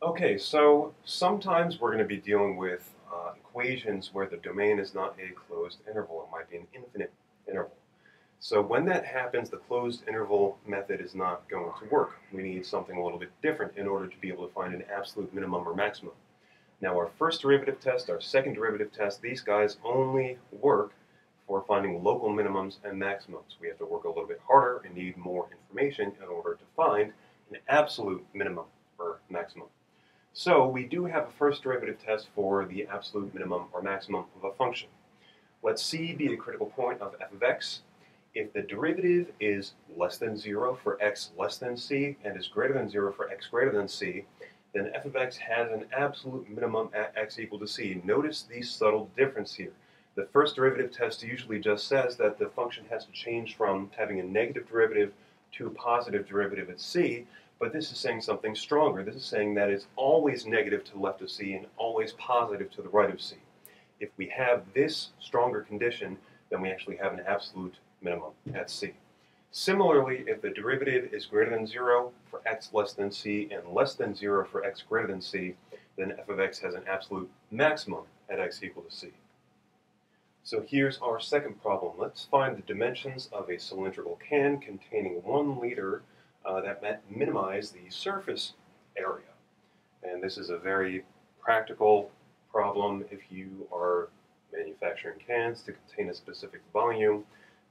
Okay, so sometimes we're going to be dealing with equations where the domain is not a closed interval. It might be an infinite interval. So when that happens, the closed interval method is not going to work. We need something a little bit different in order to be able to find an absolute minimum or maximum. Now our first derivative test, our second derivative test, these guys only work for finding local minimums and maximums. We have to work a little bit harder and need more information in order to find an absolute minimum or maximum. So we do have a first derivative test for the absolute minimum or maximum of a function. Let c be a critical point of f of x. If the derivative is less than 0 for x less than c and is greater than 0 for x greater than c, then f of x has an absolute minimum at x equal to c. Notice the subtle difference here. The first derivative test usually just says that the function has to change from having a negative derivative to a positive derivative at c, but this is saying something stronger. This is saying that it's always negative to the left of c and always positive to the right of c. If we have this stronger condition, then we actually have an absolute minimum at c. Similarly, if the derivative is greater than 0 for x less than c and less than 0 for x greater than c, then f of x has an absolute maximum at x equal to c. So here's our second problem. Let's find the dimensions of a cylindrical can containing 1 liter that minimize the surface area. And this is a very practical problem. If you are manufacturing cans to contain a specific volume,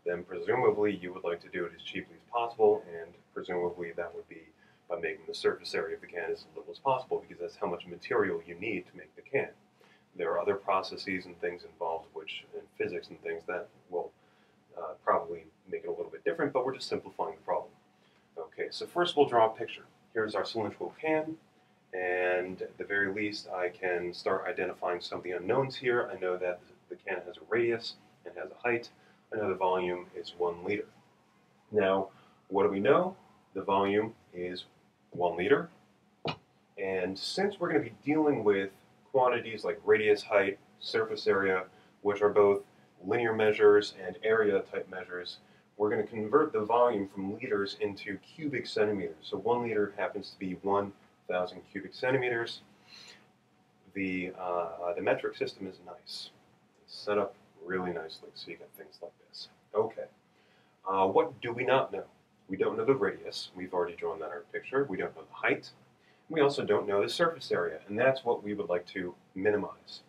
then presumably you would like to do it as cheaply as possible, and presumably that would be by making the surface area of the can as little as possible, because that's how much material you need to make the can. There are other processes and things involved, which in physics and things that will probably make it a little bit different, but we're just simplifying the problem. Okay, so first we'll draw a picture. Here's our cylindrical can, and at the very least I can start identifying some of the unknowns here. I know that the can has a radius and has a height. I know the volume is 1 liter. Now, what do we know? The volume is 1 liter, and since we're going to be dealing with quantities like radius, height, surface area, which are both linear measures and area type measures, we're going to convert the volume from liters into cubic centimeters. So 1 liter happens to be 1,000 cubic centimeters. The metric system is nice. It's set up really nicely, so you get things like this. Okay. What do we not know? We don't know the radius. We've already drawn that in our picture. We don't know the height. We also don't know the surface area, and that's what we would like to minimize.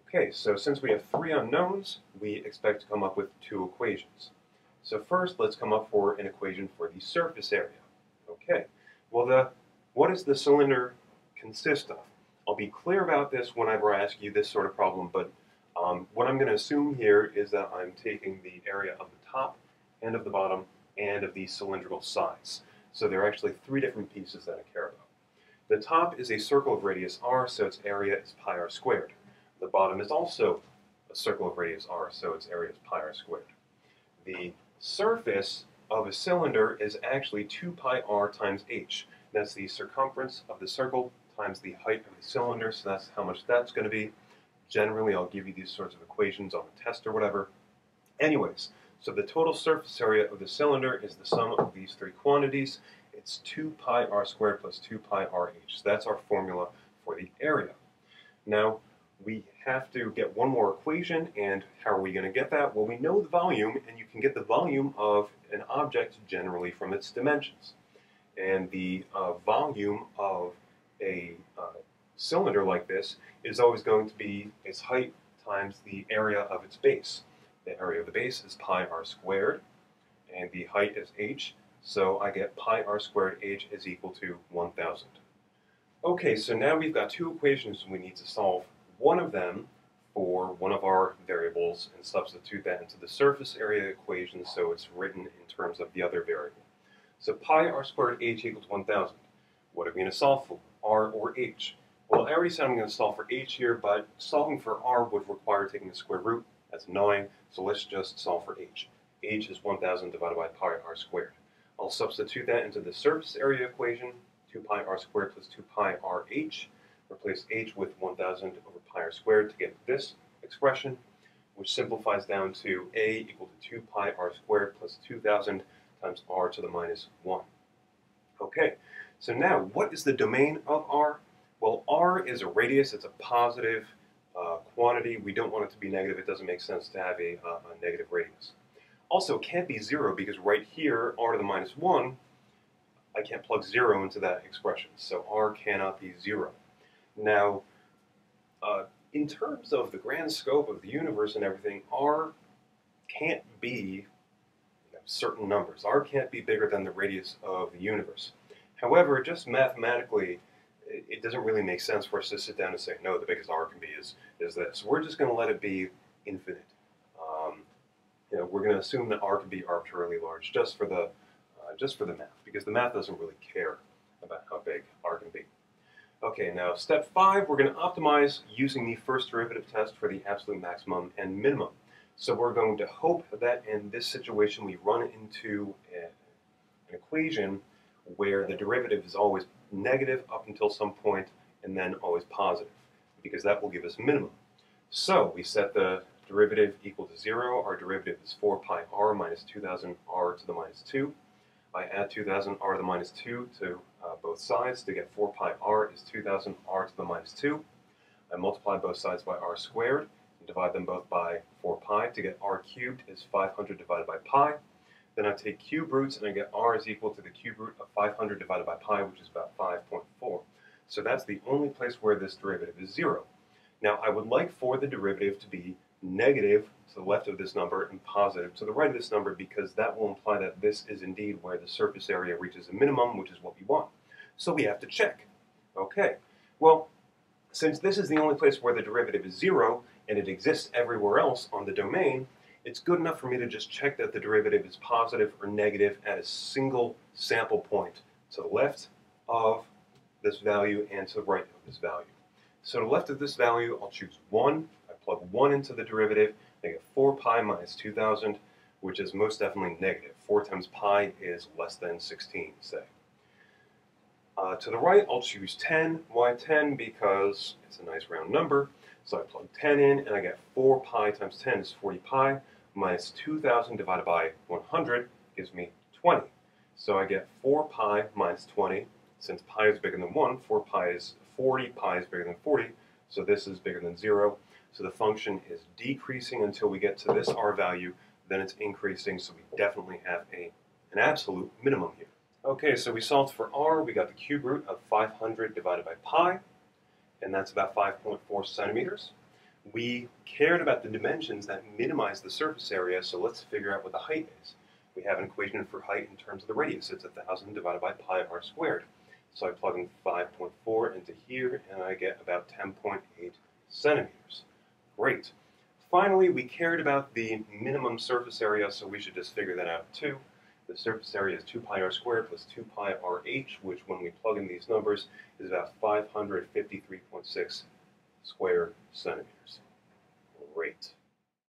Okay, so since we have 3 unknowns, we expect to come up with 2 equations. So first, let's come up for an equation for the surface area. Okay, well, what does the cylinder consist of? I'll be clear about this whenever I ask you this sort of problem, but what I'm going to assume here is that I'm taking the area of the top and of the bottom and of the cylindrical sides. So there are actually 3 different pieces that I care about. The top is a circle of radius r, so its area is pi r squared. The bottom is also a circle of radius r, so its area is pi r squared. The surface of a cylinder is actually 2 pi r times h. That's the circumference of the circle times the height of the cylinder, so that's how much that's going to be. Generally, I'll give you these sorts of equations on a test or whatever. Anyways, so the total surface area of the cylinder is the sum of these 3 quantities. It's 2 pi r squared plus 2 pi r h. That's our formula for the area. Now, we have to get one more equation, and how are we going to get that? Well, we know the volume, and you can get the volume of an object generally from its dimensions. And the volume of a cylinder like this is always going to be its height times the area of its base. The area of the base is pi r squared, and the height is h, so I get pi r squared h is equal to 1,000. Okay, so now we've got 2 equations we need to solve. One of them for one of our variables and substitute that into the surface area equation so it's written in terms of the other variable. So pi r squared h equals 1,000. What are we going to solve for, r or h? Well, I already said I'm going to solve for h here, but solving for r would require taking the square root. That's annoying, so let's just solve for h. h is 1,000 divided by pi r squared. I'll substitute that into the surface area equation, 2 pi r squared plus 2 pi r h. Replace h with 1,000 over pi r squared to get this expression, which simplifies down to a equal to 2 pi r squared plus 2,000 times r to the minus 1. Okay, so now what is the domain of r? r is a radius. It's a positive quantity. We don't want it to be negative. It doesn't make sense to have a negative radius. Also, it can't be 0 because right here, r to the minus 1, I can't plug 0 into that expression. So r cannot be 0. Now, in terms of the grand scope of the universe and everything, r can't be certain numbers. R can't be bigger than the radius of the universe. However, just mathematically, it doesn't really make sense for us to sit down and say, no, the biggest R can be is this. We're just going to let it be infinite. We're going to assume that R can be arbitrarily large just for the math, because the math doesn't really care about how big R can be. Okay, now step 5, we're going to optimize using the first derivative test for the absolute maximum and minimum. So we're going to hope that in this situation we run into an equation where the derivative is always negative up until some point and then always positive, because that will give us minimum. So we set the derivative equal to 0. Our derivative is 4 pi r minus 2000 r to the minus 2. I add 2000 r to the minus 2 to both sides to get 4 pi r is 2000 r to the minus 2. I multiply both sides by r squared and divide them both by 4 pi to get r cubed is 500 divided by pi. Then I take cube roots and I get r is equal to the cube root of 500 divided by pi, which is about 5.4. So that's the only place where this derivative is 0. Now I would like for the derivative to be negative to the left of this number and positive to the right of this number, because that will imply that this is indeed where the surface area reaches a minimum, which is what we want. So we have to check. Okay, well, since this is the only place where the derivative is 0 and it exists everywhere else on the domain, it's good enough for me to just check that the derivative is positive or negative at a single sample point to the left of this value and to the right of this value. So to the left of this value, I'll choose 1. I plug 1 into the derivative. I get 4 pi minus 2000, which is most definitely negative. 4 times pi is less than 16, say. To the right, I'll choose 10. Why 10? Because it's a nice round number. So I plug 10 in, and I get 4 pi times 10 is 40 pi, minus 2,000 divided by 100 gives me 20. So I get 4 pi minus 20. Since pi is bigger than 1, 4 pi is 40, pi is bigger than 40, so this is bigger than 0. So the function is decreasing until we get to this r value, then it's increasing, so we definitely have an absolute minimum here. Okay, so we solved for r. We got the cube root of 500 divided by pi, and that's about 5.4 centimeters. We cared about the dimensions that minimize the surface area, so let's figure out what the height is. We have an equation for height in terms of the radius. It's 1,000 divided by pi r squared. So I plug in 5.4 into here, and I get about 10.8 centimeters. Great. Finally, we cared about the minimum surface area, so we should just figure that out too. The surface area is 2 pi r squared plus 2 pi rh, which when we plug in these numbers is about 553.6 square centimeters. Great.